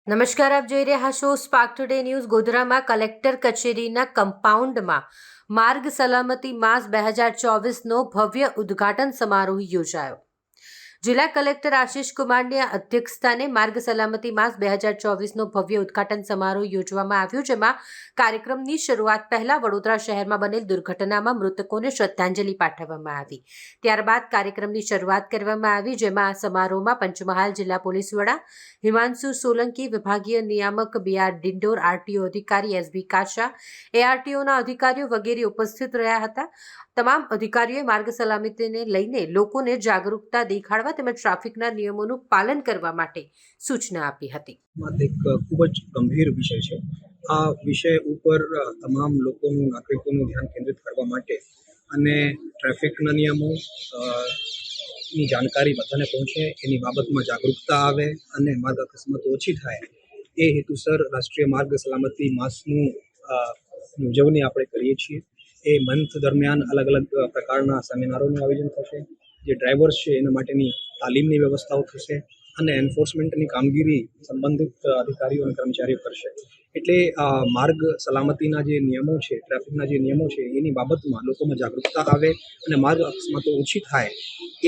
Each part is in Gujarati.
નમસ્કાર, આપ જોઈ રહ્યા છો સ્પાર્ક ટુડે ન્યૂઝ. ગોધરામાં કલેક્ટર કચેરીના કમ્પાઉન્ડમાં માર્ગ સલામતી માસ 2024નો ભવ્ય ઉદ્ઘાટન સમારોહ યોજાયો. જિલ્લા કલેક્ટર આશિષ કુમારની અધ્યક્ષસ્થાને માર્ગ સલામતી માસ 2024નો ભવ્ય ઉદ્ઘાટન સમારોહ યોજવામાં આવ્યો, જેમાં કાર્યક્રમની શરૂઆત પહેલા વડોદરા શહેરમાં બનેલ દુર્ઘટનામાં મૃતકોને શ્રદ્ધાંજલિ પાઠવવામાં આવી. ત્યારબાદ કાર્યક્રમની શરૂઆત કરવામાં આવી, જેમાં આ સમારોહમાં પંચમહાલ જિલ્લા પોલીસ વડા હિમાંશુ સોલંકી, વિભાગીય નિયામક BR ડિંડોર, RTO અધિકારી SB કાચા, ARTOના અધિકારીઓ વગેરે ઉપસ્થિત રહ્યા હતા. તમામ અધિકારીઓએ માર્ગ સલામતીને લઈને લોકોને જાગૃતતા દેખાડવા તેમજ ટ્રાફિકના નિયમોનું પાલન કરવા માટે સૂચના આપી હતી. એક ખૂબ જ ગંભીર વિષય છે. આ વિષય ઉપર તમામ લોકોનું, નાગરિકોનું ધ્યાન કેન્દ્રિત કરવા માટે અને ટ્રાફિકના નિયમો ની જાણકારી બધાને પહોંચે, એની બાબતમાં જાગૃતતા આવે અને માર્ગ અકસ્માતો ઓછી થાય, એ હેતુસર રાષ્ટ્રીય માર્ગ સલામતી માસની ઉજવણી આપણે કરીએ છીએ. એ મંથ દરમિયાન અલગ અલગ પ્રકારના સેમિનારોનું આયોજન થશે. જે ડ્રાઈવર્સ છે એના માટેની તાલીમની વ્યવસ્થાઓ થશે અને એન્ફોર્સમેન્ટની કામગીરી સંબંધિત અધિકારીઓ અને કર્મચારીઓ કરશે. એટલે માર્ગ સલામતીના જે નિયમો છે, ટ્રાફિકના જે નિયમો છે, એની બાબતમાં લોકોમાં જાગૃતતા આવે અને માર્ગ અકસ્માતો ઓછી થાય,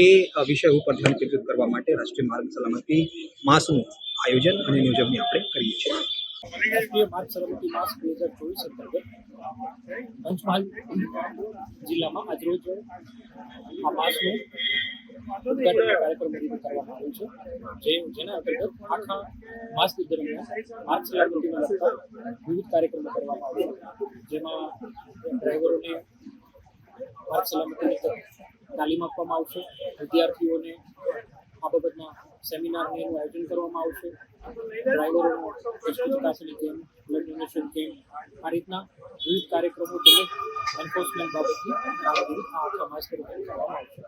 એ વિષય ઉપર ધ્યાન કેન્દ્રિત કરવા માટે રાષ્ટ્રીય માર્ગ સલામતી માસનું આયોજન અને એની ઉજવણી આપણે કરીએ છીએ. રાષ્ટ્રીય માર્ગ સલામતી માસ 2024 અંતર્ગત પંચમહાલ જિલ્લામાં આજરોજ આ માસનું ઉદ્ઘાટન કાર્યક્રમ કરવામાં આવ્યો છે, જેના અંતર્ગત આખા માસ દરમિયાન માર્ગ સલામતીને લગતા વિવિધ કાર્યક્રમો કરવામાં આવ્યા, જેમાં ડ્રાઈવરોને માર્ગ સલામતીની તાલીમ આપવામાં આવશે, વિદ્યાર્થીઓને આ બાબતના સેમિનારનું આયોજન કરવામાં આવશે, ડ્રાઈવરોનો ચકાસણી કેમ્પ, બ્લડ ડોનેશન કેમ્પ, આ રીતના વિવિધ કાર્યક્રમો તેમજ એન્ફોર્સમેન્ટ બાબતની કામગીરી આ આખા માસ દરમિયાન કરવામાં આવશે.